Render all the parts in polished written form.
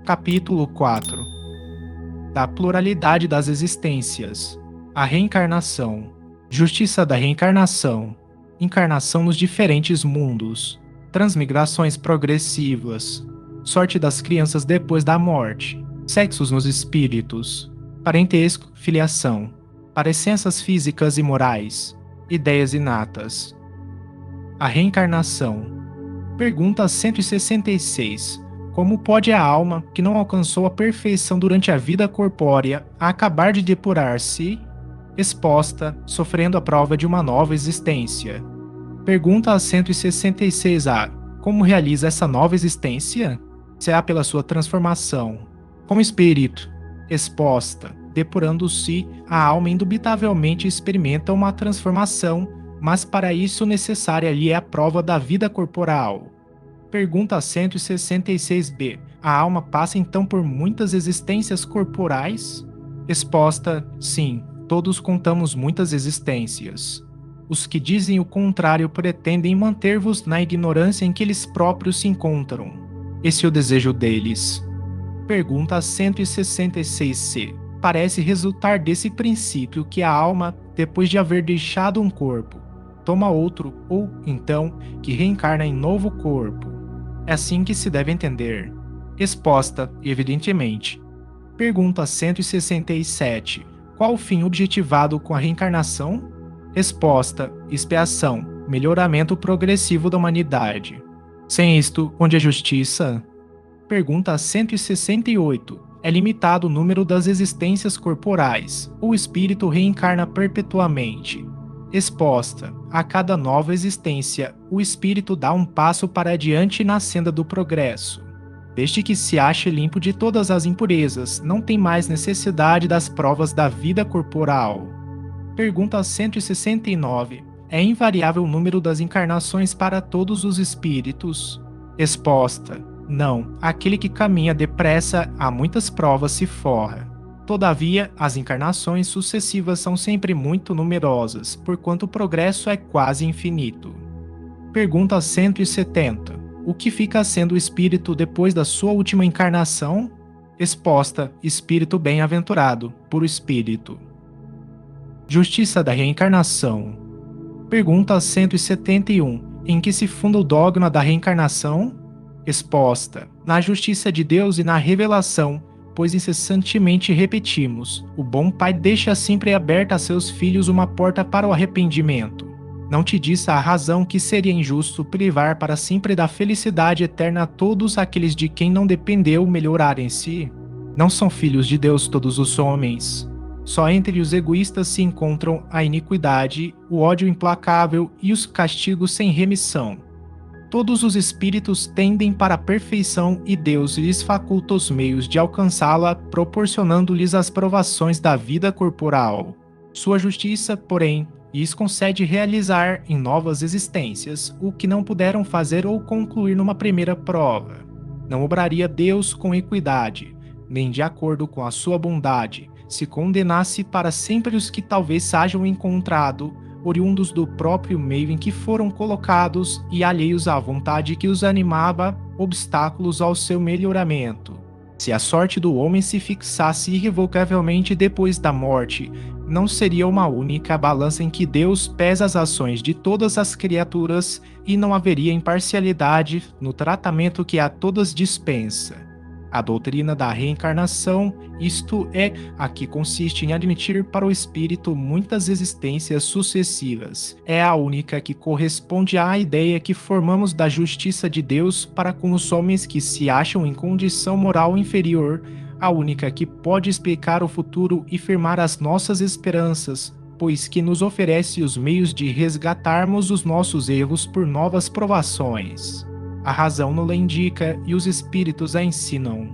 Capítulo 4. Da pluralidade das existências. A reencarnação. Justiça da reencarnação. Encarnação nos diferentes mundos. Transmigrações progressivas. Sorte das crianças depois da morte. Sexos nos espíritos. Parentesco, filiação. Parecenças físicas e morais. Ideias inatas. A reencarnação. Pergunta 166. Como pode a alma, que não alcançou a perfeição durante a vida corpórea, acabar de depurar-se, exposta, sofrendo a prova de uma nova existência? Pergunta 166a. Como realiza essa nova existência? Se há pela sua transformação. Como espírito, exposta, depurando-se, a alma indubitavelmente experimenta uma transformação, mas para isso necessária lhe é a prova da vida corporal. Pergunta 166b. A alma passa então por muitas existências corporais? Resposta: sim, todos contamos muitas existências. Os que dizem o contrário pretendem manter-vos na ignorância em que eles próprios se encontram. Esse é o desejo deles. Pergunta 166c. Parece resultar desse princípio que a alma, depois de haver deixado um corpo, toma outro, ou, então, que reencarna em novo corpo. É assim que se deve entender. Resposta, evidentemente. Pergunta 167. Qual o fim objetivado com a reencarnação? Resposta, expiação, melhoramento progressivo da humanidade. Sem isto, onde é justiça? Pergunta 168. É limitado o número das existências corporais. O espírito reencarna perpetuamente. Resposta: a cada nova existência, o espírito dá um passo para adiante na senda do progresso. Desde que se ache limpo de todas as impurezas, não tem mais necessidade das provas da vida corporal. Pergunta 169. É invariável o número das encarnações para todos os espíritos? Resposta: não. Aquele que caminha depressa a muitas provas se forra. Todavia, as encarnações sucessivas são sempre muito numerosas, porquanto o progresso é quase infinito. Pergunta 170. O que fica sendo o espírito depois da sua última encarnação? Resposta: espírito bem-aventurado, puro espírito. Justiça da reencarnação. Pergunta 171. Em que se funda o dogma da reencarnação? Resposta: na justiça de Deus e na revelação, pois incessantemente repetimos: o bom pai deixa sempre aberta a seus filhos uma porta para o arrependimento. Não te disse a razão que seria injusto privar para sempre da felicidade eterna a todos aqueles de quem não dependeu melhorarem-se? Não são filhos de Deus todos os homens. Só entre os egoístas se encontram a iniquidade, o ódio implacável e os castigos sem remissão. Todos os espíritos tendem para a perfeição e Deus lhes faculta os meios de alcançá-la, proporcionando-lhes as provações da vida corporal. Sua justiça, porém, lhes concede realizar em novas existências o que não puderam fazer ou concluir numa primeira prova. Não obraria Deus com equidade, nem de acordo com a sua bondade, se condenasse para sempre os que talvez hajam encontrado, oriundos do próprio meio em que foram colocados e alheios à vontade que os animava, obstáculos ao seu melhoramento. Se a sorte do homem se fixasse irrevocavelmente depois da morte, não seria uma única balança em que Deus pesa as ações de todas as criaturas e não haveria imparcialidade no tratamento que a todas dispensa. A doutrina da reencarnação, isto é, a que consiste em admitir para o espírito muitas existências sucessivas, é a única que corresponde à ideia que formamos da justiça de Deus para com os homens que se acham em condição moral inferior, a única que pode explicar o futuro e firmar as nossas esperanças, pois que nos oferece os meios de resgatarmos os nossos erros por novas provações. A razão nos indica e os espíritos a ensinam.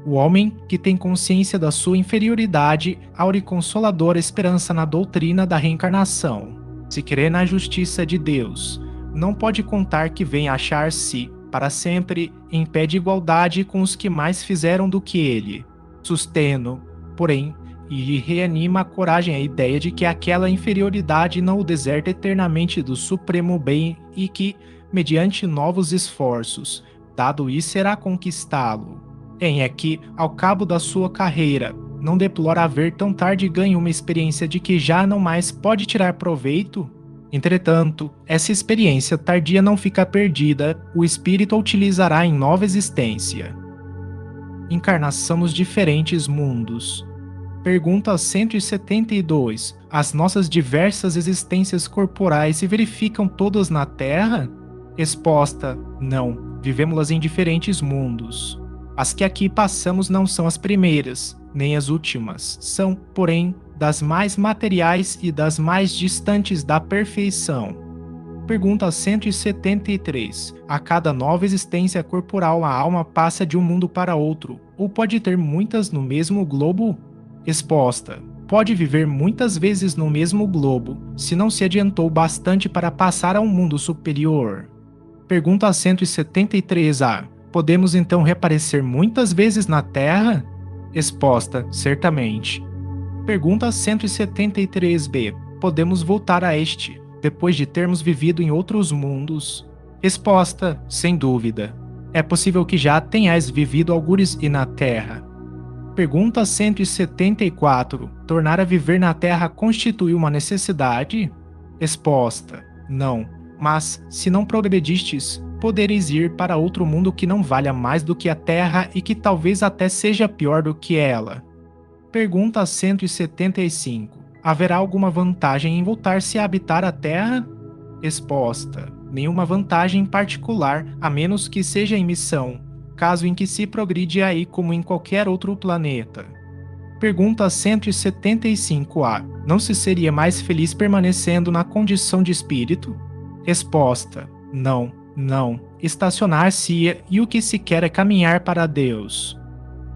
O homem, que tem consciência da sua inferioridade, aure consoladora esperança na doutrina da reencarnação. Se crê na justiça de Deus, não pode contar que venha achar-se, para sempre, em pé de igualdade com os que mais fizeram do que ele. Susteno, porém, e reanima a coragem a ideia de que aquela inferioridade não o deserta eternamente do supremo bem e que, mediante novos esforços, dado isso será conquistá-lo. É que, ao cabo da sua carreira, não deplora haver tão tarde ganho uma experiência de que já não mais pode tirar proveito? Entretanto, essa experiência tardia não fica perdida, o espírito a utilizará em nova existência. Encarnação nos diferentes mundos. Pergunta 172. As nossas diversas existências corporais se verificam todas na Terra? Resposta: não. Vivemos-las em diferentes mundos. As que aqui passamos não são as primeiras, nem as últimas. São, porém, das mais materiais e das mais distantes da perfeição. Pergunta 173. A cada nova existência corporal, a alma passa de um mundo para outro, ou pode ter muitas no mesmo globo? Resposta: pode viver muitas vezes no mesmo globo, se não se adiantou bastante para passar a um mundo superior. Pergunta 173a. Podemos então reaparecer muitas vezes na Terra? Resposta: certamente. Pergunta 173b. Podemos voltar a este, depois de termos vivido em outros mundos? Resposta: sem dúvida. É possível que já tenhais vivido algures e na Terra. Pergunta 174. Tornar a viver na Terra constitui uma necessidade? Resposta: não. Mas, se não progredistes, podereis ir para outro mundo que não valha mais do que a Terra e que talvez até seja pior do que ela. Pergunta 175. Haverá alguma vantagem em voltar-se a habitar a Terra? Resposta: nenhuma vantagem particular, a menos que seja em missão, caso em que se progride aí como em qualquer outro planeta. Pergunta 175a. Não se seria mais feliz permanecendo na condição de espírito? Resposta: não, não. Estacionar-se-ia e o que se quer é caminhar para Deus.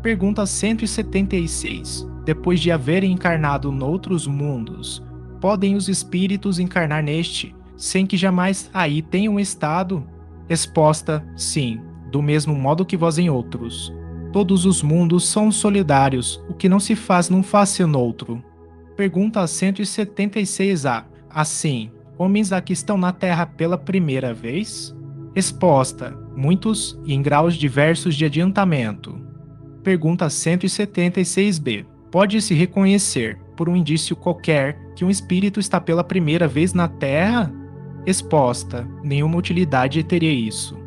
Pergunta 176. Depois de haverem encarnado noutros mundos, podem os espíritos encarnar neste, sem que jamais aí tenham estado? Resposta: sim, do mesmo modo que vós em outros. Todos os mundos são solidários, o que não se faz num faz-se noutro. Pergunta 176a. Assim, homens aqui estão na Terra pela primeira vez? Resposta: muitos e em graus diversos de adiantamento. Pergunta 176b. Pode-se reconhecer, por um indício qualquer, que um espírito está pela primeira vez na Terra? Resposta: nenhuma utilidade teria isso.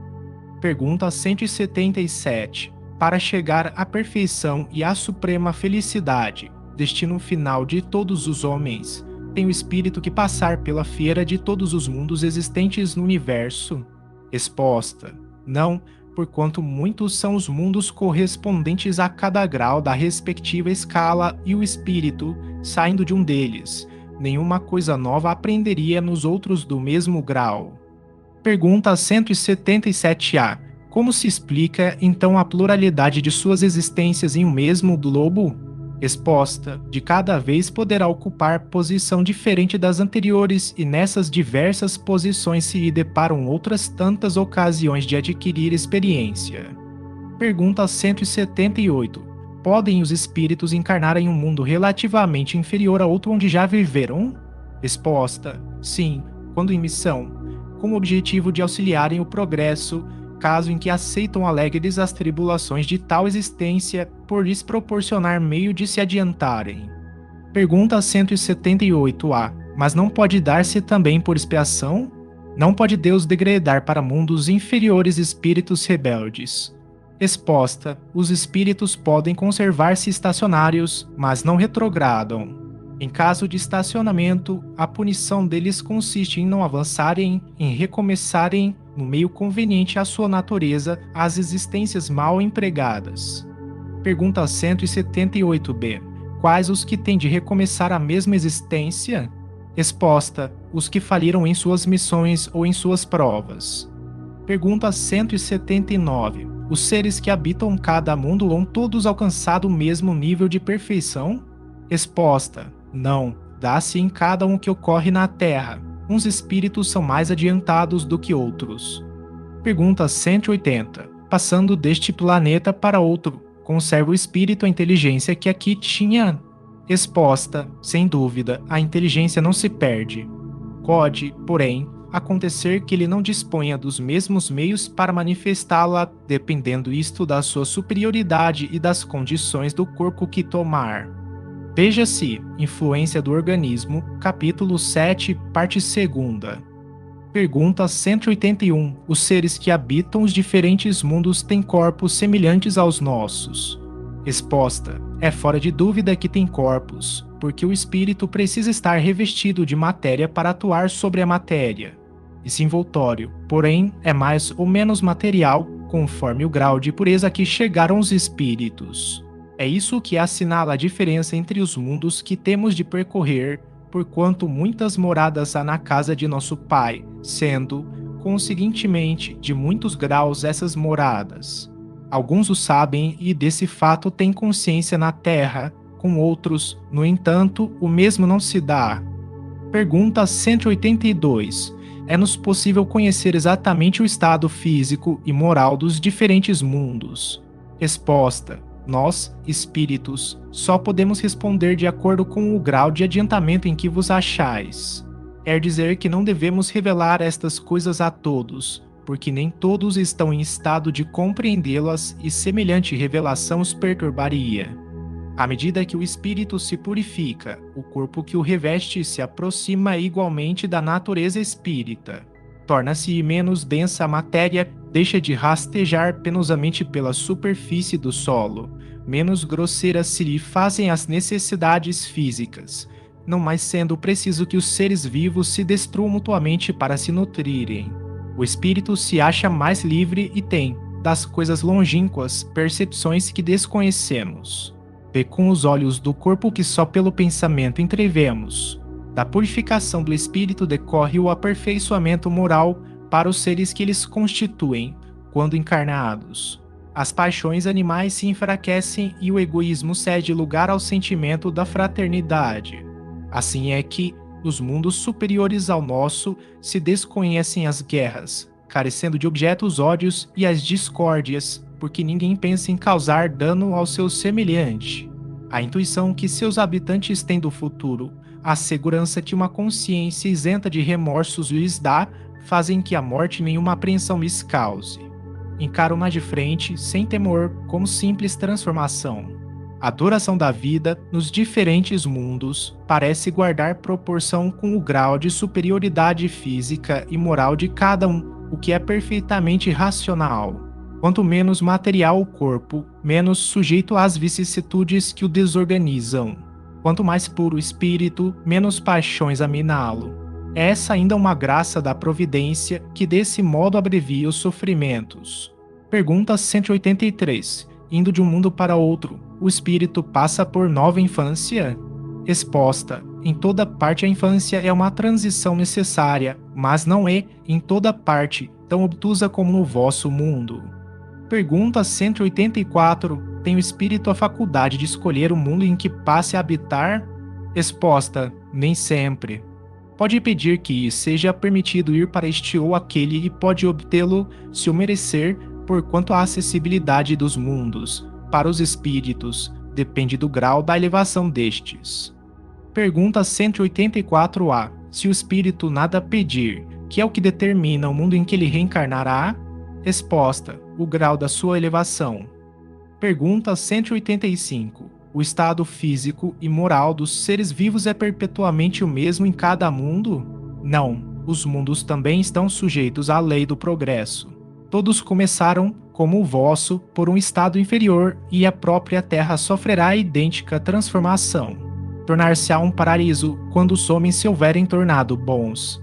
Pergunta 177. Para chegar à perfeição e à suprema felicidade, destino final de todos os homens, tem o espírito que passar pela feira de todos os mundos existentes no universo? Resposta: não, porquanto muitos são os mundos correspondentes a cada grau da respectiva escala e o espírito, saindo de um deles, nenhuma coisa nova aprenderia nos outros do mesmo grau. Pergunta 177a. Como se explica, então, a pluralidade de suas existências em um mesmo globo? Resposta: de cada vez poderá ocupar posição diferente das anteriores e nessas diversas posições se deparam outras tantas ocasiões de adquirir experiência. Pergunta 178. Podem os espíritos encarnar em um mundo relativamente inferior a outro onde já viveram? Resposta: sim, quando em missão, com o objetivo de auxiliarem o progresso, caso em que aceitam alegres as tribulações de tal existência por lhes proporcionar meio de se adiantarem. Pergunta 178a. Mas não pode dar-se também por expiação? Não pode Deus degradar para mundos inferiores espíritos rebeldes? Resposta: os espíritos podem conservar-se estacionários, mas não retrogradam. Em caso de estacionamento, a punição deles consiste em não avançarem, em recomeçarem, no meio conveniente à sua natureza, as existências mal empregadas. Pergunta 178b. Quais os que têm de recomeçar a mesma existência? Resposta: os que faliram em suas missões ou em suas provas. Pergunta 179. Os seres que habitam cada mundo hão todos alcançado o mesmo nível de perfeição? Resposta: não. Dá-se em cada um que ocorre na Terra. Uns espíritos são mais adiantados do que outros. Pergunta 180. Passando deste planeta para outro, conserva o espírito a inteligência que aqui tinha? Resposta: sem dúvida, a inteligência não se perde. Pode, porém, acontecer que ele não disponha dos mesmos meios para manifestá-la, dependendo isto da sua superioridade e das condições do corpo que tomar. Veja-se Influência do Organismo, capítulo 7, parte 2ª. Pergunta 181. Os seres que habitam os diferentes mundos têm corpos semelhantes aos nossos? Resposta: é fora de dúvida que têm corpos, porque o espírito precisa estar revestido de matéria para atuar sobre a matéria. Esse envoltório, porém, é mais ou menos material, conforme o grau de pureza que chegaram os espíritos. É isso que assinala a diferença entre os mundos que temos de percorrer, porquanto muitas moradas há na casa de nosso Pai, sendo, conseguintemente, de muitos graus essas moradas. Alguns o sabem e desse fato têm consciência na terra, com outros, no entanto, o mesmo não se dá. Pergunta 182. É-nos possível conhecer exatamente o estado físico e moral dos diferentes mundos? Resposta: nós, espíritos, só podemos responder de acordo com o grau de adiantamento em que vos achais. Quer dizer que não devemos revelar estas coisas a todos, porque nem todos estão em estado de compreendê-las e semelhante revelação os perturbaria. À medida que o espírito se purifica, o corpo que o reveste se aproxima igualmente da natureza espírita. Torna-se menos densa a matéria, deixa de rastejar penosamente pela superfície do solo, menos grosseiras se lhe fazem as necessidades físicas, não mais sendo preciso que os seres vivos se destruam mutuamente para se nutrirem. O espírito se acha mais livre e tem, das coisas longínquas, percepções que desconhecemos. Vê com os olhos do corpo que só pelo pensamento entrevemos. Da purificação do espírito decorre o aperfeiçoamento moral para os seres que eles constituem, quando encarnados. As paixões animais se enfraquecem e o egoísmo cede lugar ao sentimento da fraternidade. Assim é que, nos mundos superiores ao nosso, se desconhecem as guerras, carecendo de objetos ódios e as discórdias, porque ninguém pensa em causar dano ao seu semelhante. A intuição que seus habitantes têm do futuro, a segurança que uma consciência isenta de remorsos lhes dá, fazem que a morte nenhuma apreensão lhes cause. Encaram-na de frente, sem temor, como simples transformação. A duração da vida, nos diferentes mundos, parece guardar proporção com o grau de superioridade física e moral de cada um, o que é perfeitamente racional. Quanto menos material o corpo, menos sujeito às vicissitudes que o desorganizam. Quanto mais puro o espírito, menos paixões a miná-lo. Essa ainda é uma graça da providência que desse modo abrevia os sofrimentos. Pergunta 183. Indo de um mundo para outro, o espírito passa por nova infância? Resposta: em toda parte a infância é uma transição necessária, mas não é, em toda parte, tão obtusa como no vosso mundo. Pergunta 184. Tem o espírito a faculdade de escolher o mundo em que passe a habitar? Resposta: nem sempre. Pode pedir que seja permitido ir para este ou aquele e pode obtê-lo, se o merecer, porquanto a acessibilidade dos mundos, para os espíritos, depende do grau da elevação destes. Pergunta 184a. Se o espírito nada pedir, que é o que determina o mundo em que ele reencarnará? Resposta: o grau da sua elevação. Pergunta 185. O estado físico e moral dos seres vivos é perpetuamente o mesmo em cada mundo? Não, os mundos também estão sujeitos à lei do progresso. Todos começaram, como o vosso, por um estado inferior e a própria terra sofrerá a idêntica transformação. Tornar-se-á um paraíso quando os homens se houverem tornado bons.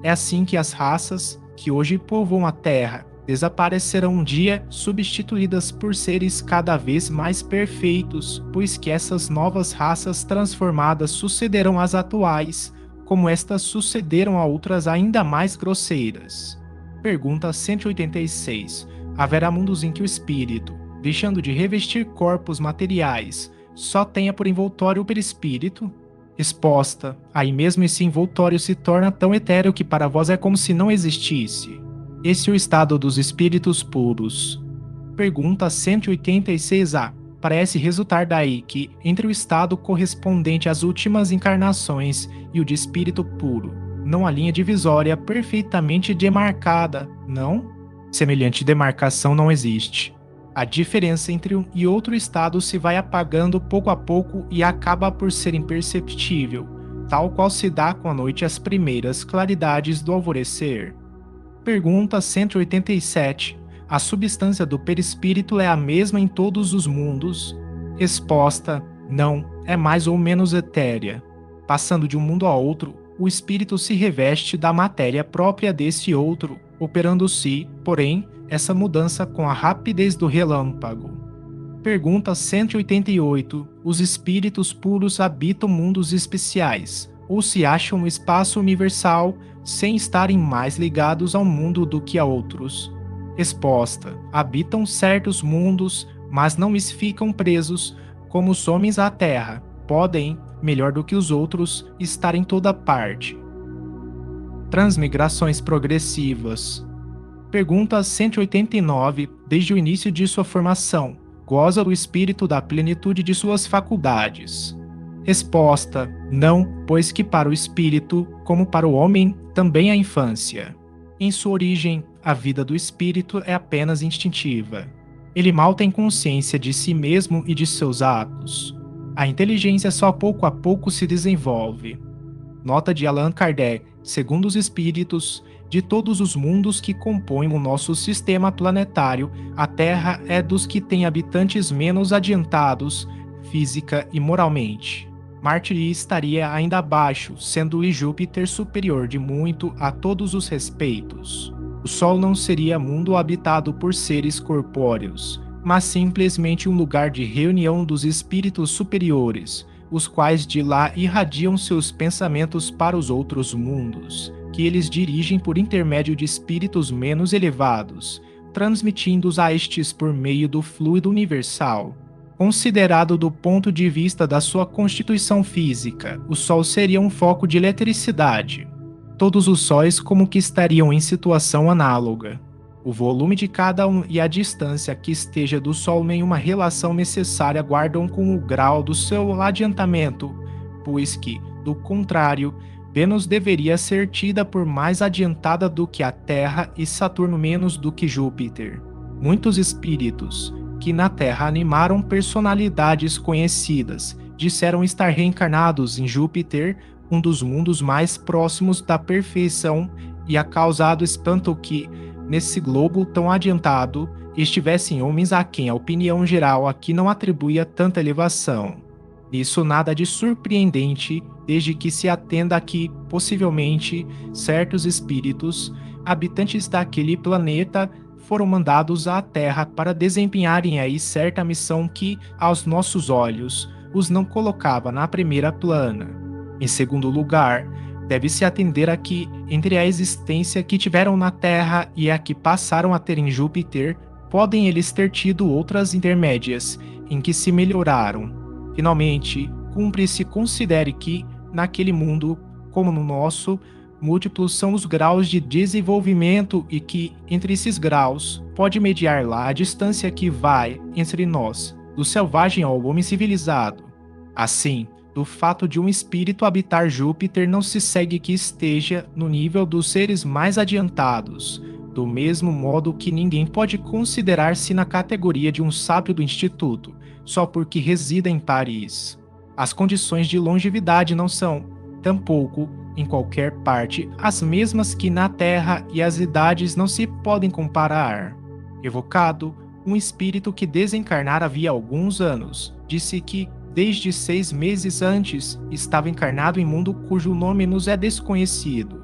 É assim que as raças, que hoje povoam a terra, desaparecerão um dia, substituídas por seres cada vez mais perfeitos, pois que essas novas raças transformadas sucederão às atuais, como estas sucederam a outras ainda mais grosseiras. Pergunta 186. Haverá mundos em que o espírito, deixando de revestir corpos materiais, só tenha por envoltório o perispírito? Resposta: aí mesmo esse envoltório se torna tão etéreo que para vós é como se não existisse. Esse é o estado dos espíritos puros. Pergunta 186a. Parece resultar daí que, entre o estado correspondente às últimas encarnações e o de espírito puro, não a linha divisória perfeitamente demarcada, não? Semelhante demarcação não existe. A diferença entre um e outro estado se vai apagando pouco a pouco e acaba por ser imperceptível, tal qual se dá com a noite as primeiras claridades do alvorecer. Pergunta 187. A substância do perispírito é a mesma em todos os mundos? Resposta: não, é mais ou menos etérea. Passando de um mundo a outro, o espírito se reveste da matéria própria desse outro, operando-se, porém, essa mudança com a rapidez do relâmpago. Pergunta 188. Os espíritos puros habitam mundos especiais, ou se acham no espaço universal, sem estarem mais ligados ao mundo do que a outros? Resposta: habitam certos mundos, mas não lhes ficam presos, como os homens à terra. Podem, melhor do que os outros, estar em toda parte. Transmigrações progressivas. Pergunta 189. Desde o início de sua formação, goza o espírito da plenitude de suas faculdades? Resposta: não, pois que para o espírito, como para o homem, também a infância. Em sua origem, a vida do espírito é apenas instintiva. Ele mal tem consciência de si mesmo e de seus atos. A inteligência só pouco a pouco se desenvolve. Nota de Allan Kardec: segundo os espíritos, de todos os mundos que compõem o nosso sistema planetário, a Terra é dos que tem habitantes menos adiantados, física e moralmente. Marte estaria ainda abaixo, sendo Júpiter superior de muito a todos os respeitos. O Sol não seria mundo habitado por seres corpóreos, mas simplesmente um lugar de reunião dos espíritos superiores, os quais de lá irradiam seus pensamentos para os outros mundos, que eles dirigem por intermédio de espíritos menos elevados, transmitindo-os a estes por meio do fluido universal. Considerado do ponto de vista da sua constituição física, o Sol seria um foco de eletricidade. Todos os sóis como que estariam em situação análoga. O volume de cada um e a distância que esteja do Sol nenhuma relação necessária guardam com o grau do seu adiantamento, pois que, do contrário, Vênus deveria ser tida por mais adiantada do que a Terra e Saturno menos do que Júpiter. Muitos espíritos, que na Terra animaram personalidades conhecidas, disseram estar reencarnados em Júpiter, um dos mundos mais próximos da perfeição, e a causado espanto que, nesse globo tão adiantado, estivessem homens a quem a opinião geral aqui não atribuía tanta elevação. Nisso nada de surpreendente, desde que se atenda a que, possivelmente, certos espíritos, habitantes daquele planeta, foram mandados à Terra para desempenharem aí certa missão que, aos nossos olhos, os não colocava na primeira plana. Em segundo lugar, deve-se atender a que, entre a existência que tiveram na Terra e a que passaram a ter em Júpiter, podem eles ter tido outras intermédias, em que se melhoraram. Finalmente, cumpre-se considere que, naquele mundo, como no nosso, múltiplos são os graus de desenvolvimento e que, entre esses graus, pode mediar lá a distância que vai, entre nós, do selvagem ao homem civilizado. Assim, do fato de um espírito habitar Júpiter não se segue que esteja no nível dos seres mais adiantados, do mesmo modo que ninguém pode considerar-se na categoria de um sábio do Instituto, só porque resida em Paris. As condições de longevidade não são, tampouco, em qualquer parte, as mesmas que na Terra e as idades não se podem comparar. Evocado, um espírito que desencarnara havia alguns anos, disse que, desde 6 meses antes, estava encarnado em mundo cujo nome nos é desconhecido.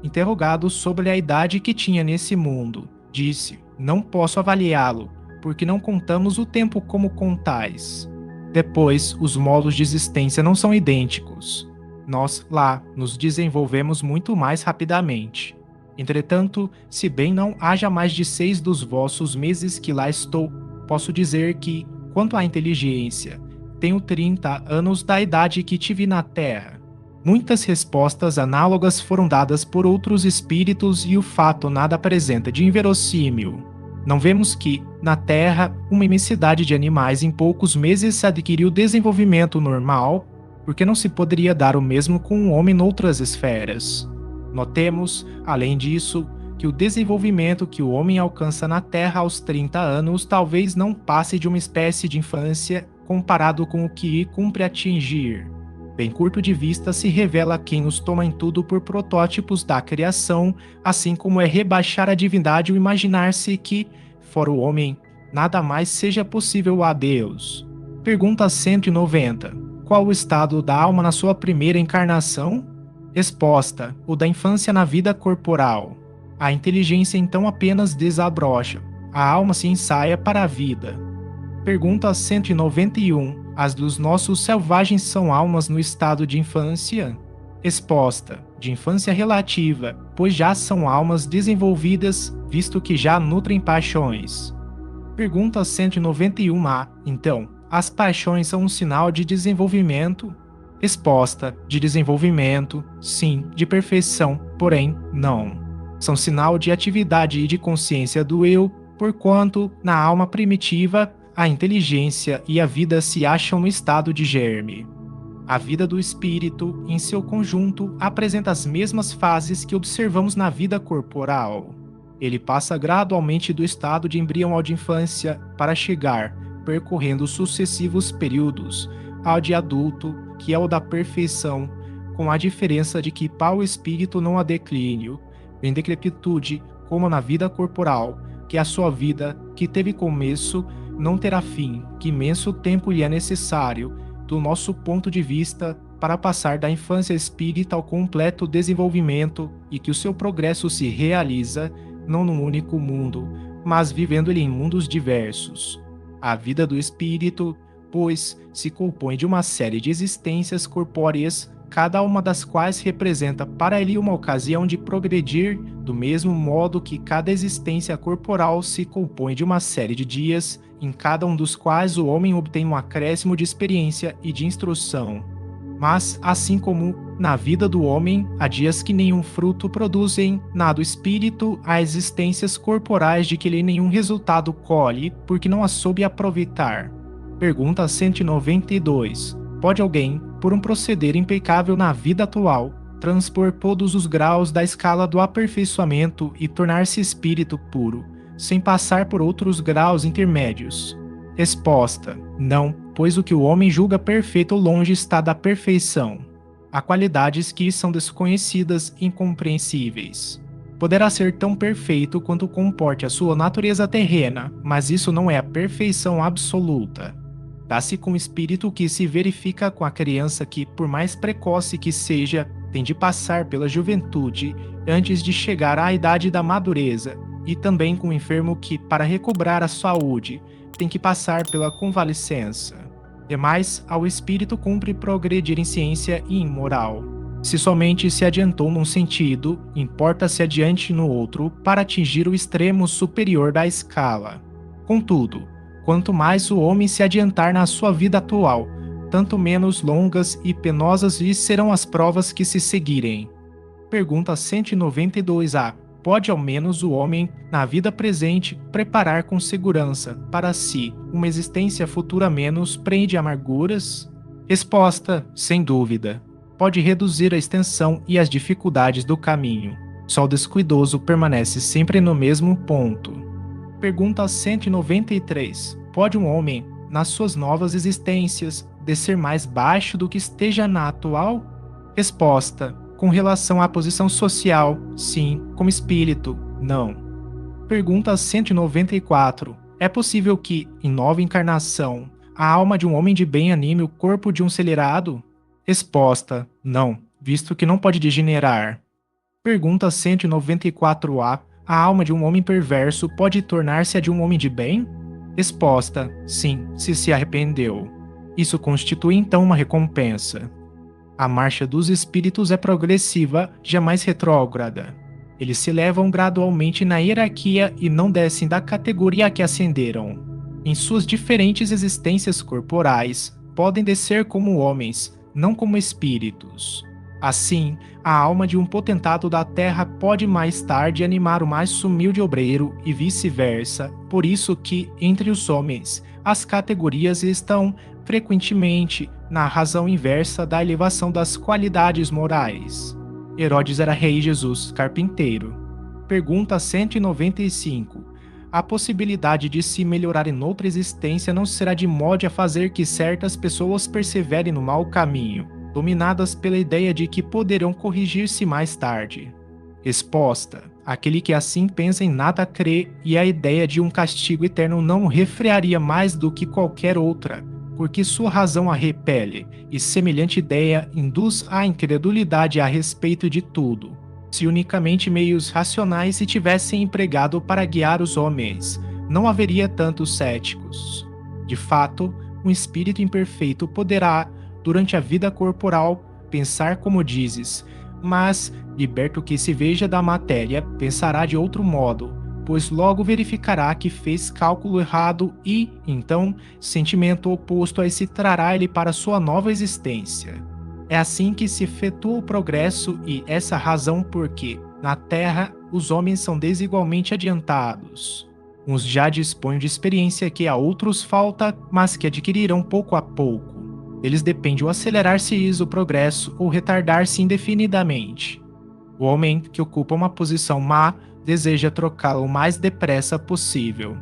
Interrogado sobre a idade que tinha nesse mundo, disse: não posso avaliá-lo, porque não contamos o tempo como contais. Depois, os modos de existência não são idênticos. Nós, lá, nos desenvolvemos muito mais rapidamente. Entretanto, se bem não haja mais de 6 dos vossos meses que lá estou, posso dizer que, quanto à inteligência, tenho 30 anos da idade que tive na Terra. Muitas respostas análogas foram dadas por outros espíritos e o fato nada apresenta de inverossímil. Não vemos que, na Terra, uma imensidade de animais em poucos meses adquiriu desenvolvimento normal, porque não se poderia dar o mesmo com um homem noutras esferas. Notemos, além disso, que o desenvolvimento que o homem alcança na Terra aos 30 anos talvez não passe de uma espécie de infância comparado com o que cumpre atingir. Bem curto de vista se revela quem nos toma em tudo por protótipos da criação, assim como é rebaixar a divindade o imaginar-se que, fora o homem, nada mais seja possível a Deus. Pergunta 190. Qual o estado da alma na sua primeira encarnação? Resposta: o da infância na vida corporal. A inteligência então apenas desabrocha. A alma se ensaia para a vida. Pergunta 191. As dos nossos selvagens são almas no estado de infância? Resposta: de infância relativa, pois já são almas desenvolvidas, visto que já nutrem paixões. Pergunta 191a. Então, as paixões são um sinal de desenvolvimento? Resposta: de desenvolvimento, sim, de perfeição, porém, não. São sinal de atividade e de consciência do eu, porquanto, na alma primitiva, a inteligência e a vida se acham no estado de germe. A vida do espírito, em seu conjunto, apresenta as mesmas fases que observamos na vida corporal. Ele passa gradualmente do estado de embrião ao de infância para chegar, percorrendo sucessivos períodos, ao de adulto, que é o da perfeição, com a diferença de que para o espírito não há declínio, nem decrepitude, como na vida corporal, que a sua vida, que teve começo, não terá fim, que imenso tempo lhe é necessário, do nosso ponto de vista, para passar da infância espírita ao completo desenvolvimento e que o seu progresso se realiza, não num único mundo, mas vivendo ele em mundos diversos. A vida do espírito, pois, se compõe de uma série de existências corpóreas, cada uma das quais representa para ele uma ocasião de progredir, do mesmo modo que cada existência corporal se compõe de uma série de dias, em cada um dos quais o homem obtém um acréscimo de experiência e de instrução. Mas, assim como na vida do homem, há dias que nenhum fruto produzem, na do espírito há existências corporais de que ele nenhum resultado colhe, porque não as soube aproveitar. Pergunta 192. Pode alguém, por um proceder impecável na vida atual, transpor todos os graus da escala do aperfeiçoamento e tornar-se espírito puro, sem passar por outros graus intermédios? Resposta: não, pois o que o homem julga perfeito longe está da perfeição. Há qualidades que são desconhecidas e incompreensíveis. Poderá ser tão perfeito quanto comporte a sua natureza terrena, mas isso não é a perfeição absoluta. Dá-se com o espírito que se verifica com a criança que, por mais precoce que seja, tem de passar pela juventude antes de chegar à idade da madureza, e também com o enfermo que, para recobrar a saúde, tem que passar pela convalescença. Demais, ao espírito cumpre progredir em ciência e em moral. Se somente se adiantou num sentido, importa-se adiante no outro para atingir o extremo superior da escala. Contudo, quanto mais o homem se adiantar na sua vida atual, tanto menos longas e penosas lhe serão as provas que se seguirem. Pergunta 192a. Pode ao menos o homem, na vida presente, preparar com segurança para si uma existência futura menos preenche de amarguras? Resposta: sem dúvida. Pode reduzir a extensão e as dificuldades do caminho. Só o descuidoso permanece sempre no mesmo ponto. Pergunta 193. Pode um homem, nas suas novas existências, descer mais baixo do que esteja na atual? Resposta: com relação à posição social, sim. Como espírito, não. Pergunta 194. É possível que, em nova encarnação, a alma de um homem de bem anime o corpo de um celerado? Resposta: não, visto que não pode degenerar. Pergunta 194a. A alma de um homem perverso pode tornar-se a de um homem de bem? Resposta: sim, se arrependeu. Isso constitui então uma recompensa. A marcha dos espíritos é progressiva, jamais retrógrada. Eles se elevam gradualmente na hierarquia e não descem da categoria a que ascenderam. Em suas diferentes existências corporais, podem descer como homens, não como espíritos. Assim, a alma de um potentado da terra pode mais tarde animar o mais humilde obreiro e vice-versa. Por isso que, entre os homens, as categorias estão, frequentemente, na razão inversa da elevação das qualidades morais. Herodes era rei, Jesus carpinteiro. Pergunta 195. A possibilidade de se melhorar em outra existência não será de modo a fazer que certas pessoas perseverem no mau caminho, dominadas pela ideia de que poderão corrigir-se mais tarde. Resposta: aquele que assim pensa em nada crê, e a ideia de um castigo eterno não o refrearia mais do que qualquer outra, porque sua razão a repele, e semelhante ideia induz à incredulidade a respeito de tudo. Se unicamente meios racionais se tivessem empregado para guiar os homens, não haveria tantos céticos. De fato, um espírito imperfeito poderá, durante a vida corporal, pensar como dizes, mas, liberto que se veja da matéria, pensará de outro modo, pois logo verificará que fez cálculo errado e, então, sentimento oposto a esse trará ele para sua nova existência. É assim que se efetua o progresso e essa razão porque, na Terra, os homens são desigualmente adiantados. Uns já dispõem de experiência que a outros falta, mas que adquirirão pouco a pouco. Eles depende o acelerar-se o progresso ou retardar-se indefinidamente. O homem que ocupa uma posição má deseja trocá-la o mais depressa possível.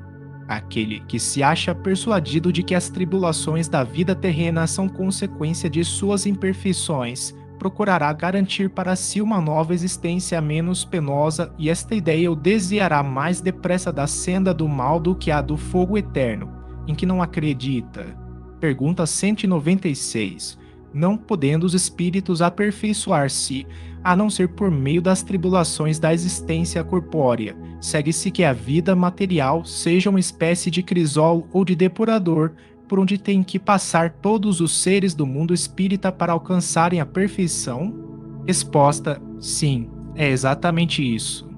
Aquele que se acha persuadido de que as tribulações da vida terrena são consequência de suas imperfeições, procurará garantir para si uma nova existência menos penosa, e esta ideia o desviará mais depressa da senda do mal do que a do fogo eterno, em que não acredita. Pergunta 196. Não podendo os espíritos aperfeiçoar-se, a não ser por meio das tribulações da existência corpórea, segue-se que a vida material seja uma espécie de crisol ou de depurador, por onde têm que passar todos os seres do mundo espírita para alcançarem a perfeição? Resposta: sim, é exatamente isso.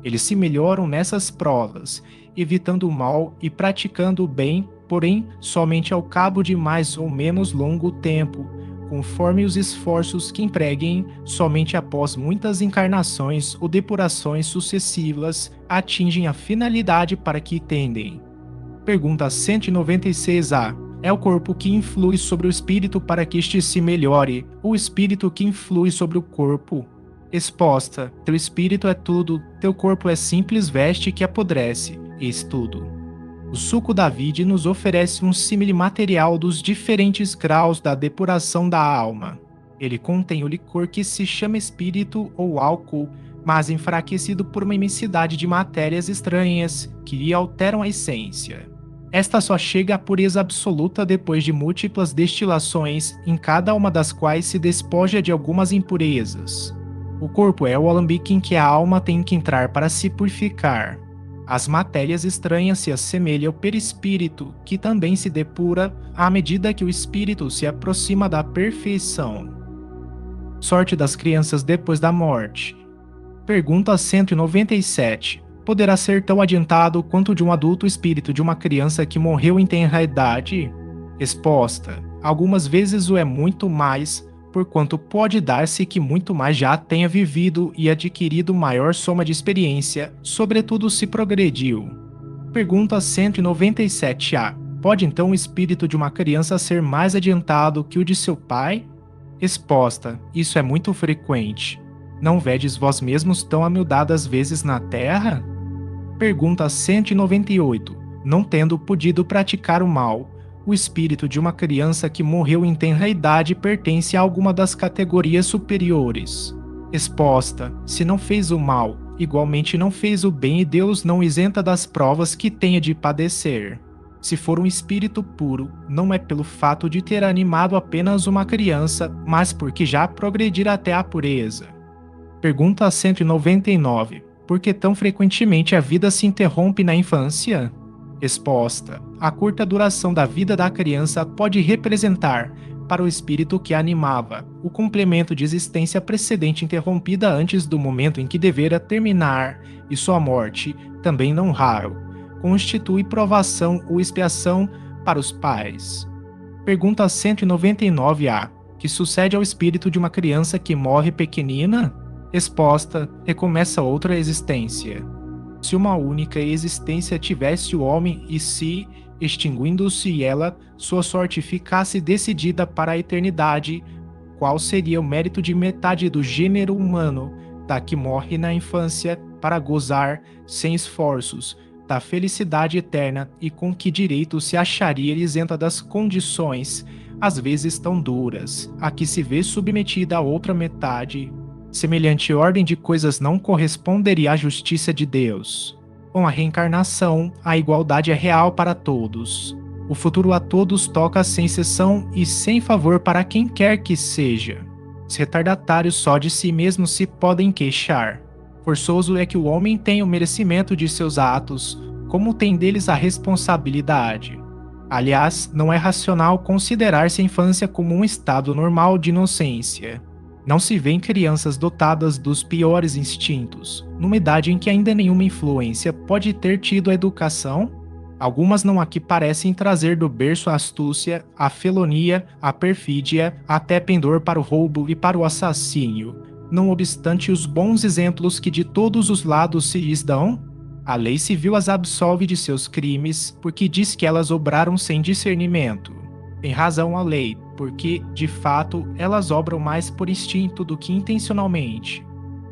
Eles se melhoram nessas provas, evitando o mal e praticando o bem, porém somente ao cabo de mais ou menos longo tempo, conforme os esforços que empreguem, somente após muitas encarnações ou depurações sucessivas, atingem a finalidade para que tendem. Pergunta 196A. É o corpo que influi sobre o espírito para que este se melhore, ou o espírito que influi sobre o corpo? Resposta: teu espírito é tudo, teu corpo é simples veste que apodrece, eis tudo. O suco da vide nos oferece um símile material dos diferentes graus da depuração da alma. Ele contém o licor que se chama espírito ou álcool, mas enfraquecido por uma imensidade de matérias estranhas que lhe alteram a essência. Esta só chega à pureza absoluta depois de múltiplas destilações, em cada uma das quais se despoja de algumas impurezas. O corpo é o alambique em que a alma tem que entrar para se purificar. As matérias estranhas se assemelham ao perispírito, que também se depura à medida que o espírito se aproxima da perfeição. Sorte das crianças depois da morte. Pergunta 197. Poderá ser tão adiantado quanto de um adulto espírito de uma criança que morreu em tenra idade? Resposta: algumas vezes o é muito mais, porquanto pode dar-se que muito mais já tenha vivido e adquirido maior soma de experiência, sobretudo se progrediu. Pergunta 197A. Pode então o espírito de uma criança ser mais adiantado que o de seu pai? Resposta: isso é muito frequente. Não vedes vós mesmos tão amiudadas vezes na terra? Pergunta 198. Não tendo podido praticar o mal, o espírito de uma criança que morreu em tenra idade pertence a alguma das categorias superiores? Resposta: se não fez o mal, igualmente não fez o bem, e Deus não isenta das provas que tenha de padecer. Se for um espírito puro, não é pelo fato de ter animado apenas uma criança, mas porque já progredir até a pureza. Pergunta 199. Por que tão frequentemente a vida se interrompe na infância? Resposta: a curta duração da vida da criança pode representar, para o espírito que a animava, o complemento de existência precedente interrompida antes do momento em que devera terminar, e sua morte, também não raro, constitui provação ou expiação para os pais. Pergunta 199A. Que sucede ao espírito de uma criança que morre pequenina? Resposta: recomeça outra existência. Se uma única existência tivesse o homem e se, extinguindo-se ela, sua sorte ficasse decidida para a eternidade, qual seria o mérito de metade do gênero humano, da que morre na infância para gozar, sem esforços, da felicidade eterna e com que direito se acharia isenta das condições, às vezes tão duras, a que se vê submetida a outra metade. Semelhante ordem de coisas não corresponderia à justiça de Deus. Com a reencarnação, a igualdade é real para todos. O futuro a todos toca sem exceção e sem favor para quem quer que seja. Os retardatários só de si mesmos se podem queixar. Forçoso é que o homem tenha o merecimento de seus atos, como tem deles a responsabilidade. Aliás, não é racional considerar-se a infância como um estado normal de inocência. Não se vêem crianças dotadas dos piores instintos, numa idade em que ainda nenhuma influência pode ter tido a educação. Algumas não aqui parecem trazer do berço a astúcia, a felonia, a perfídia, até pendor para o roubo e para o assassínio. Não obstante os bons exemplos que de todos os lados se lhes dão, a lei civil as absolve de seus crimes, porque diz que elas obraram sem discernimento. Tem razão a lei, porque, de fato, elas obram mais por instinto do que intencionalmente.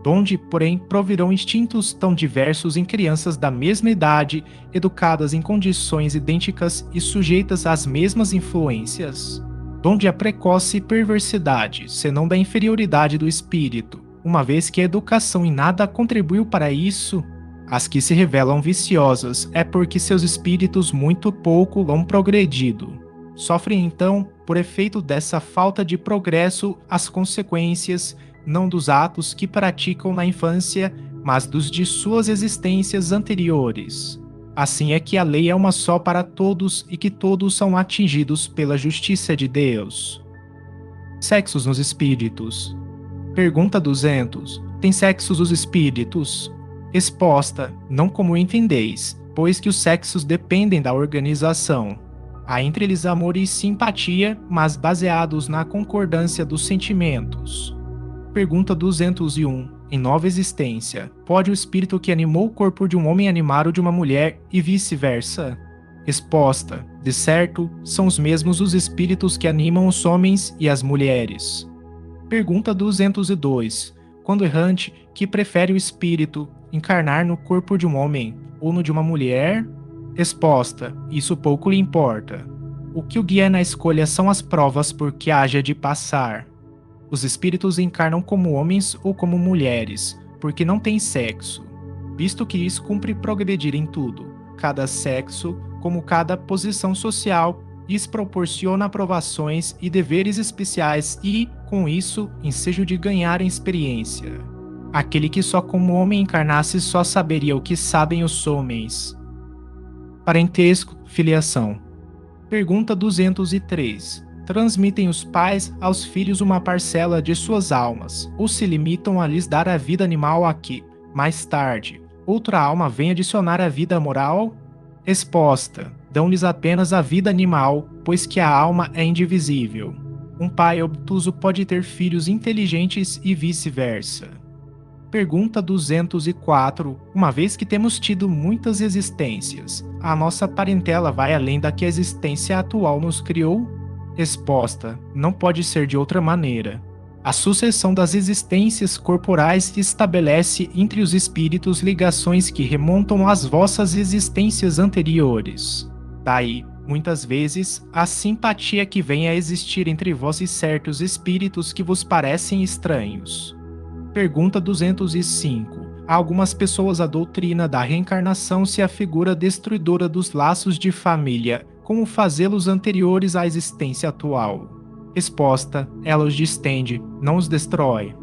Donde, porém, provirão instintos tão diversos em crianças da mesma idade, educadas em condições idênticas e sujeitas às mesmas influências? Donde a precoce perversidade, senão da inferioridade do espírito, uma vez que a educação em nada contribuiu para isso? As que se revelam viciosas é porque seus espíritos muito pouco l'hão progredido. Sofrem então, por efeito dessa falta de progresso, as consequências, não dos atos que praticam na infância, mas dos de suas existências anteriores. Assim é que a lei é uma só para todos e que todos são atingidos pela justiça de Deus. Sexos nos espíritos. Pergunta 200. Tem sexos os espíritos? Resposta: não como entendeis, pois que os sexos dependem da organização. Há entre eles amor e simpatia, mas baseados na concordância dos sentimentos. Pergunta 201. Em nova existência, pode o espírito que animou o corpo de um homem animar o de uma mulher e vice-versa? Resposta: de certo, são os mesmos os espíritos que animam os homens e as mulheres. Pergunta 202. Quando errante, que prefere o espírito, encarnar no corpo de um homem ou no de uma mulher? Resposta: isso pouco lhe importa. O que o guia na escolha são as provas por que haja de passar. Os espíritos encarnam como homens ou como mulheres, porque não têm sexo, visto que isso cumpre progredir em tudo. Cada sexo, como cada posição social, lhes proporciona aprovações e deveres especiais e, com isso, ensejo de ganhar experiência. Aquele que só como homem encarnasse só saberia o que sabem os homens. Parentesco, filiação. Pergunta 203. Transmitem os pais aos filhos uma parcela de suas almas, ou se limitam a lhes dar a vida animal a que, mais tarde, outra alma vem adicionar a vida moral? Resposta: dão-lhes apenas a vida animal, pois que a alma é indivisível. Um pai obtuso pode ter filhos inteligentes e vice-versa. Pergunta 204. Uma vez que temos tido muitas existências, a nossa parentela vai além da que a existência atual nos criou? Resposta: não pode ser de outra maneira. A sucessão das existências corporais estabelece entre os espíritos ligações que remontam às vossas existências anteriores. Daí, muitas vezes, a simpatia que vem a existir entre vós e certos espíritos que vos parecem estranhos. Pergunta 205. A algumas pessoas a doutrina da reencarnação se afigura destruidora dos laços de família, como fazê-los anteriores à existência atual. Resposta: ela os distende, não os destrói.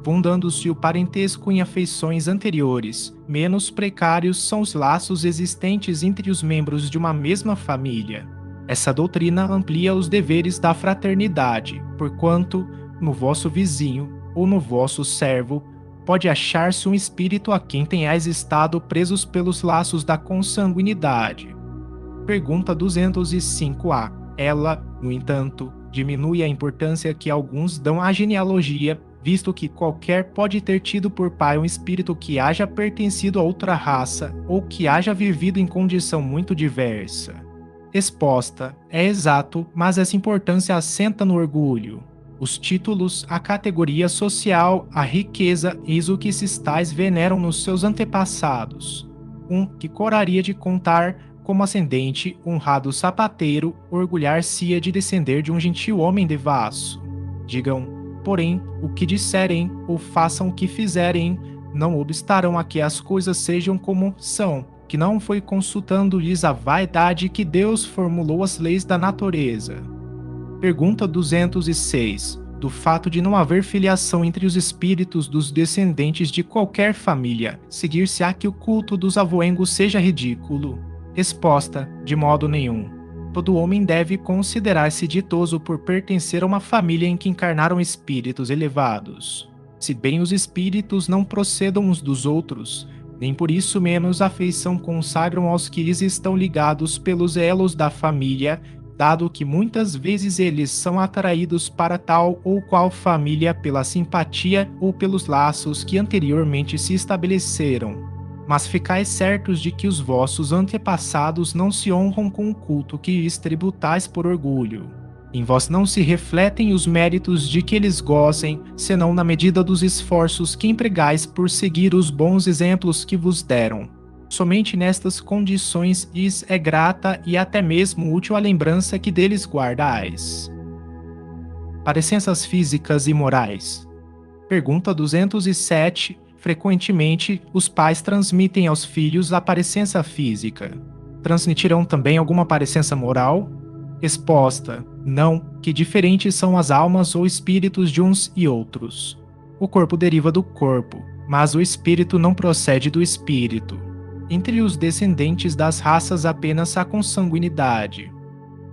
Fundando-se o parentesco em afeições anteriores, menos precários são os laços existentes entre os membros de uma mesma família. Essa doutrina amplia os deveres da fraternidade, porquanto, no vosso vizinho, ou no vosso servo, pode achar-se um espírito a quem tenhais estado presos pelos laços da consanguinidade. Pergunta 205a. Ela, no entanto, diminui a importância que alguns dão à genealogia, visto que qualquer pode ter tido por pai um espírito que haja pertencido a outra raça, ou que haja vivido em condição muito diversa. Resposta: é exato, mas essa importância assenta no orgulho. Os títulos, a categoria social, a riqueza, eis o que esses tais veneram nos seus antepassados. Um que coraria de contar como ascendente, honrado sapateiro, orgulhar-se-ia de descender de um gentil homem devasso. Digam, porém, o que disserem, ou façam o que fizerem, não obstarão a que as coisas sejam como são, que não foi consultando-lhes a vaidade que Deus formulou as leis da natureza. Pergunta 206. Do fato de não haver filiação entre os espíritos dos descendentes de qualquer família, seguir-se-á que o culto dos avoengos seja ridículo? Resposta: de modo nenhum. Todo homem deve considerar-se ditoso por pertencer a uma família em que encarnaram espíritos elevados. Se bem os espíritos não procedam uns dos outros, nem por isso menos afeição consagram aos que lhes estão ligados pelos elos da família, dado que muitas vezes eles são atraídos para tal ou qual família pela simpatia ou pelos laços que anteriormente se estabeleceram. Mas ficais certos de que os vossos antepassados não se honram com o culto que lhes tributais por orgulho. Em vós não se refletem os méritos de que eles gozem, senão na medida dos esforços que empregais por seguir os bons exemplos que vos deram. Somente nestas condições lhes é grata e até mesmo útil a lembrança que deles guardais. Parecenças físicas e morais. Pergunta 207. Frequentemente, os pais transmitem aos filhos a parecença física. Transmitirão também alguma parecença moral? Resposta: não, que diferentes são as almas ou espíritos de uns e outros. O corpo deriva do corpo, mas o espírito não procede do espírito. Entre os descendentes das raças apenas há consanguinidade.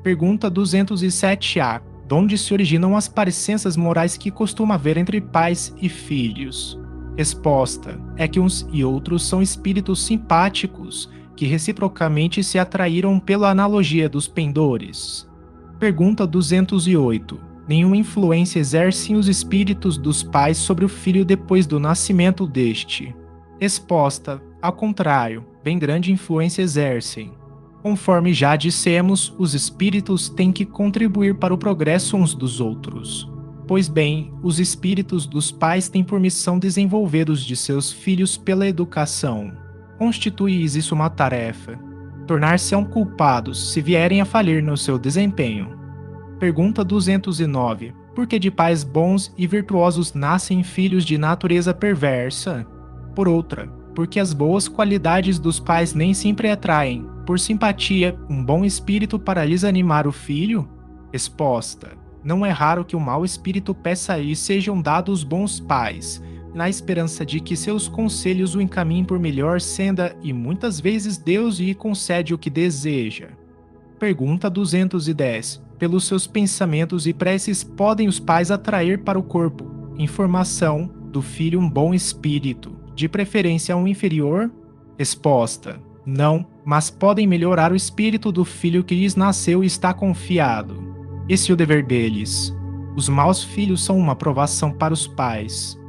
Pergunta 207A. De onde se originam as parecenças morais que costuma haver entre pais e filhos? Resposta: é que uns e outros são espíritos simpáticos, que reciprocamente se atraíram pela analogia dos pendores. Pergunta 208. Nenhuma influência exercem os espíritos dos pais sobre o filho depois do nascimento deste? Resposta: ao contrário, bem grande influência exercem. Conforme já dissemos, os espíritos têm que contribuir para o progresso uns dos outros. Pois bem, os espíritos dos pais têm por missão desenvolver os de seus filhos pela educação. Constituís isso uma tarefa. Tornar-se-ão culpados se vierem a falir no seu desempenho. Pergunta 209. Por que de pais bons e virtuosos nascem filhos de natureza perversa? Por outra, porque as boas qualidades dos pais nem sempre atraem, por simpatia, um bom espírito para lhes animar o filho? Resposta: não é raro que o mau espírito peça e sejam dados bons pais, na esperança de que seus conselhos o encaminhem por melhor senda, e muitas vezes Deus lhe concede o que deseja. Pergunta 210. Pelos seus pensamentos e preces podem os pais atrair para o corpo, em formação, do filho um bom espírito, de preferência um inferior? Resposta: não, mas podem melhorar o espírito do filho que lhes nasceu e está confiado. Esse é o dever deles. Os maus filhos são uma provação para os pais.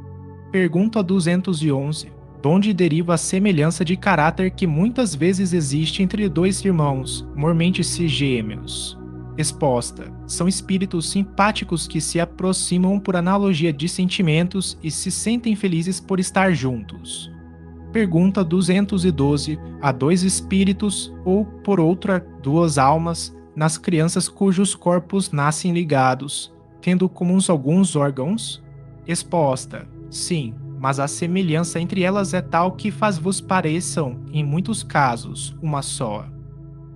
Pergunta 211. De onde deriva a semelhança de caráter que muitas vezes existe entre dois irmãos, mormente-se gêmeos? Resposta: são espíritos simpáticos que se aproximam por analogia de sentimentos e se sentem felizes por estar juntos. Pergunta 212. Há dois espíritos, ou, por outra, duas almas, nas crianças cujos corpos nascem ligados, tendo comuns alguns órgãos? Resposta: sim, mas a semelhança entre elas é tal que faz-vos pareçam, em muitos casos, uma só.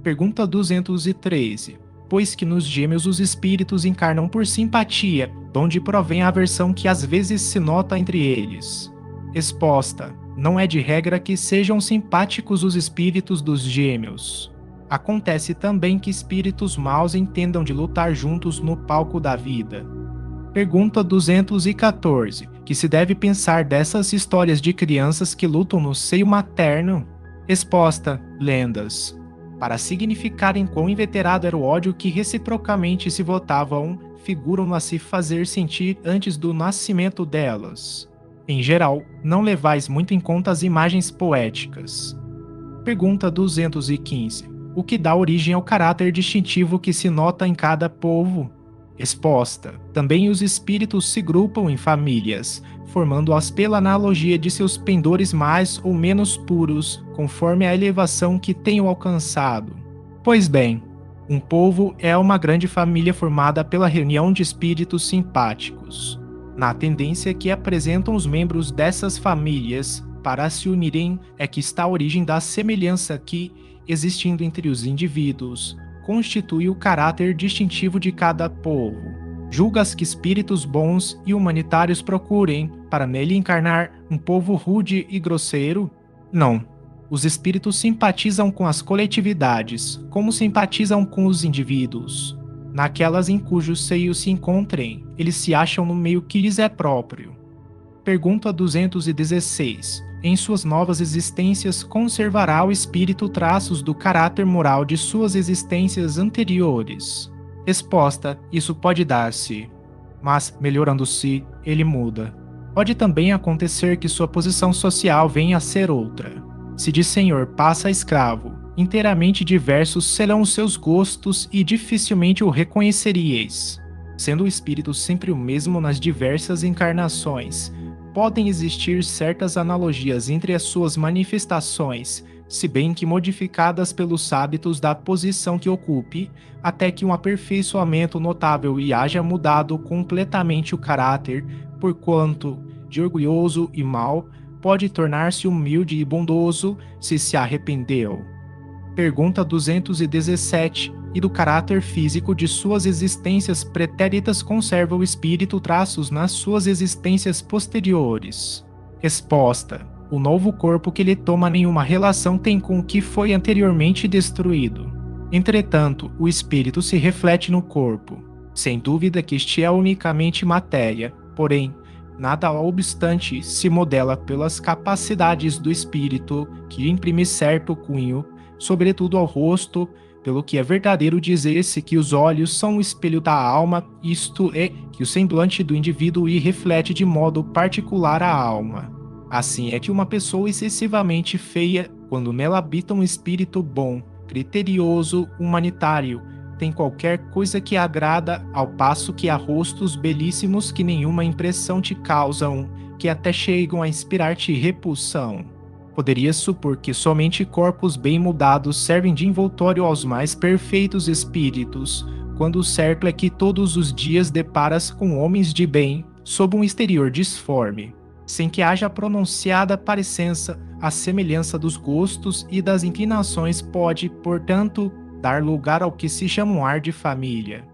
Pergunta 213. Pois que nos gêmeos os espíritos encarnam por simpatia, donde provém a aversão que às vezes se nota entre eles? Resposta: não é de regra que sejam simpáticos os espíritos dos gêmeos. Acontece também que espíritos maus entendam de lutar juntos no palco da vida. Pergunta 214. Que se deve pensar dessas histórias de crianças que lutam no seio materno? Resposta: lendas. Para significarem quão inveterado era o ódio que reciprocamente se votavam, figuram a se fazer sentir antes do nascimento delas. Em geral, não levais muito em conta as imagens poéticas. Pergunta 215. O que dá origem ao caráter distintivo que se nota em cada povo? Resposta: também os espíritos se grupam em famílias, formando-as pela analogia de seus pendores mais ou menos puros, conforme a elevação que tenham alcançado. Pois bem, um povo é uma grande família formada pela reunião de espíritos simpáticos, na tendência que apresentam os membros dessas famílias para se unirem é que está a origem da semelhança que, existindo entre os indivíduos, constitui o caráter distintivo de cada povo. Julgas que espíritos bons e humanitários procurem, para nele encarnar, um povo rude e grosseiro? Não. Os espíritos simpatizam com as coletividades, como simpatizam com os indivíduos. Naquelas em cujo seio se encontrem, eles se acham no meio que lhes é próprio. Pergunta 216. Em suas novas existências, conservará o espírito traços do caráter moral de suas existências anteriores? Resposta: isso pode dar-se, mas, melhorando-se, ele muda. Pode também acontecer que sua posição social venha a ser outra. Se de senhor passa a escravo, inteiramente diversos serão os seus gostos e dificilmente o reconheceríeis. Sendo o espírito sempre o mesmo nas diversas encarnações, podem existir certas analogias entre as suas manifestações, se bem que modificadas pelos hábitos da posição que ocupe, até que um aperfeiçoamento notável e haja mudado completamente o caráter, porquanto, de orgulhoso e mau, pode tornar-se humilde e bondoso se se arrependeu. Pergunta 217. E do caráter físico de suas existências pretéritas conserva o espírito traços nas suas existências posteriores? Resposta: o novo corpo que ele toma nenhuma relação tem com o que foi anteriormente destruído. Entretanto, o espírito se reflete no corpo. Sem dúvida que este é unicamente matéria, porém, nada obstante se modela pelas capacidades do espírito que imprime certo cunho, sobretudo ao rosto, pelo que é verdadeiro dizer-se que os olhos são o espelho da alma, isto é, que o semblante do indivíduo lhe reflete de modo particular a alma. Assim é que uma pessoa excessivamente feia, quando nela habita um espírito bom, criterioso, humanitário, tem qualquer coisa que agrada, ao passo que há rostos belíssimos que nenhuma impressão te causam, que até chegam a inspirar-te repulsão. Poderia supor que somente corpos bem moldados servem de envoltório aos mais perfeitos espíritos, quando o certo é que todos os dias deparas com homens de bem, sob um exterior disforme, sem que haja pronunciada parecença, a semelhança dos gostos e das inclinações pode, portanto, dar lugar ao que se chama um ar de família.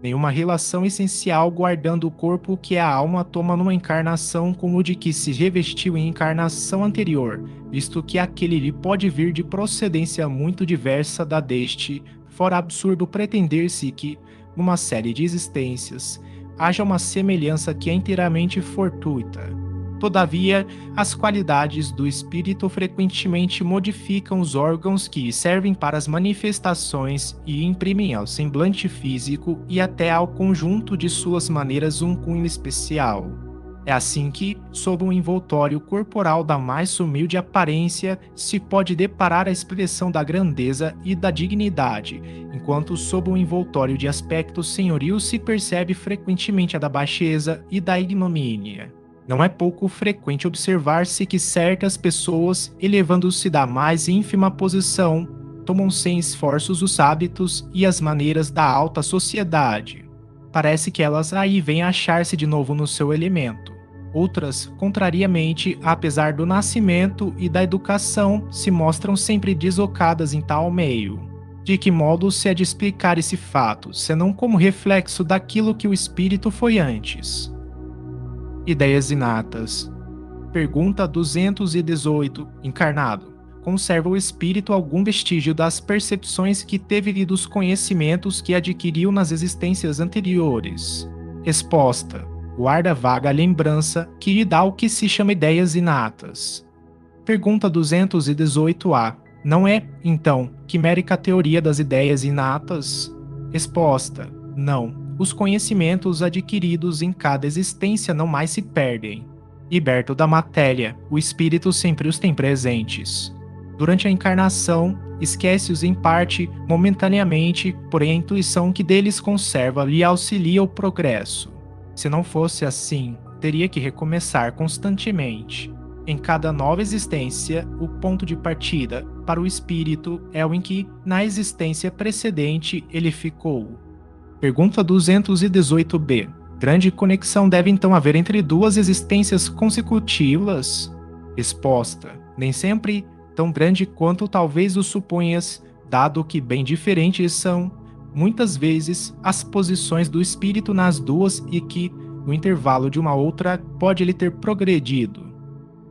Nenhuma relação essencial guardando o corpo que a alma toma numa encarnação como o de que se revestiu em encarnação anterior, visto que aquele lhe pode vir de procedência muito diversa da deste, fora absurdo pretender-se que, numa série de existências, haja uma semelhança que é inteiramente fortuita. Todavia, as qualidades do espírito frequentemente modificam os órgãos que servem para as manifestações e imprimem ao semblante físico e até ao conjunto de suas maneiras um cunho especial. É assim que, sob um envoltório corporal da mais humilde aparência, se pode deparar a expressão da grandeza e da dignidade, enquanto sob um envoltório de aspecto senhoril se percebe frequentemente a da baixeza e da ignomínia. Não é pouco frequente observar-se que certas pessoas, elevando-se da mais ínfima posição, tomam sem esforços os hábitos e as maneiras da alta sociedade. Parece que elas aí vêm achar-se de novo no seu elemento. Outras, contrariamente, apesar do nascimento e da educação, se mostram sempre deslocadas em tal meio. De que modo se é de explicar esse fato, senão como reflexo daquilo que o espírito foi antes? Ideias inatas. Pergunta 218. Encarnado: conserva o espírito algum vestígio das percepções que teve e dos conhecimentos que adquiriu nas existências anteriores? Resposta: guarda vaga a lembrança que lhe dá o que se chama ideias inatas. Pergunta 218A. Não é, então, quimérica a teoria das ideias inatas? Resposta: não. Os conhecimentos adquiridos em cada existência não mais se perdem. Liberto da matéria, o espírito sempre os tem presentes. Durante a encarnação, esquece-os em parte, momentaneamente, porém a intuição que deles conserva lhe auxilia o progresso. Se não fosse assim, teria que recomeçar constantemente. Em cada nova existência, o ponto de partida para o espírito é o em que, na existência precedente, ele ficou. Pergunta 218b. Grande conexão deve então haver entre duas existências consecutivas? Resposta: nem sempre tão grande quanto talvez o suponhas, dado que bem diferentes são, muitas vezes, as posições do espírito nas duas e que, no intervalo de uma outra, pode ele ter progredido.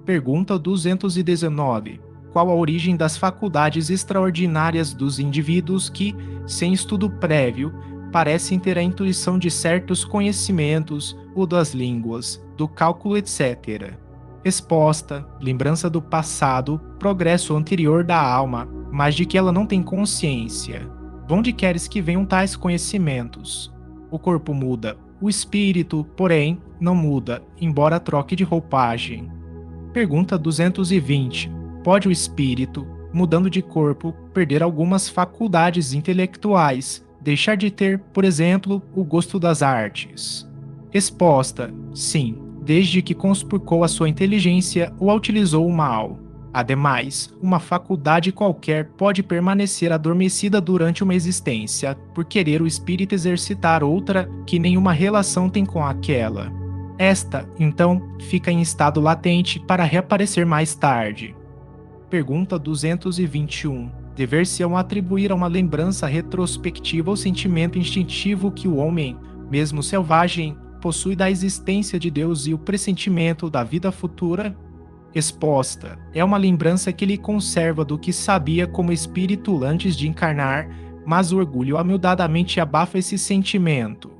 Pergunta 219. Qual a origem das faculdades extraordinárias dos indivíduos que, sem estudo prévio, parecem ter a intuição de certos conhecimentos, ou das línguas, do cálculo, etc.? Resposta: lembrança do passado, progresso anterior da alma, mas de que ela não tem consciência. De onde queres que venham tais conhecimentos? O corpo muda, o espírito, porém, não muda, embora troque de roupagem. Pergunta 220. Pode o espírito, mudando de corpo, perder algumas faculdades intelectuais, deixar de ter, por exemplo, o gosto das artes? Resposta: sim, desde que conspurcou a sua inteligência ou a utilizou mal. Ademais, uma faculdade qualquer pode permanecer adormecida durante uma existência, por querer o espírito exercitar outra que nenhuma relação tem com aquela. Esta, então, fica em estado latente para reaparecer mais tarde. Pergunta 221. Dever-se-ão atribuir a uma lembrança retrospectiva o sentimento instintivo que o homem, mesmo selvagem, possui da existência de Deus e o pressentimento da vida futura? Resposta: é uma lembrança que ele conserva do que sabia como espírito antes de encarnar, mas o orgulho amiudadamente abafa esse sentimento.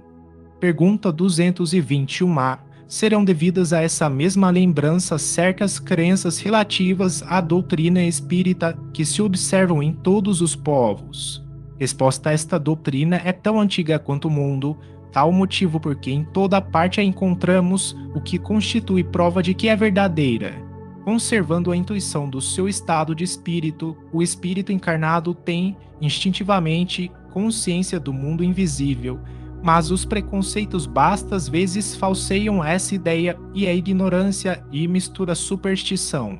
Pergunta 221a. Serão devidas a essa mesma lembrança certas crenças relativas à doutrina espírita que se observam em todos os povos? Resposta: esta doutrina é tão antiga quanto o mundo, tal motivo porque em toda parte a encontramos, o que constitui prova de que é verdadeira. Conservando a intuição do seu estado de espírito, o espírito encarnado tem, instintivamente, consciência do mundo invisível, mas os preconceitos bastas vezes falseiam essa ideia e a ignorância e mistura superstição.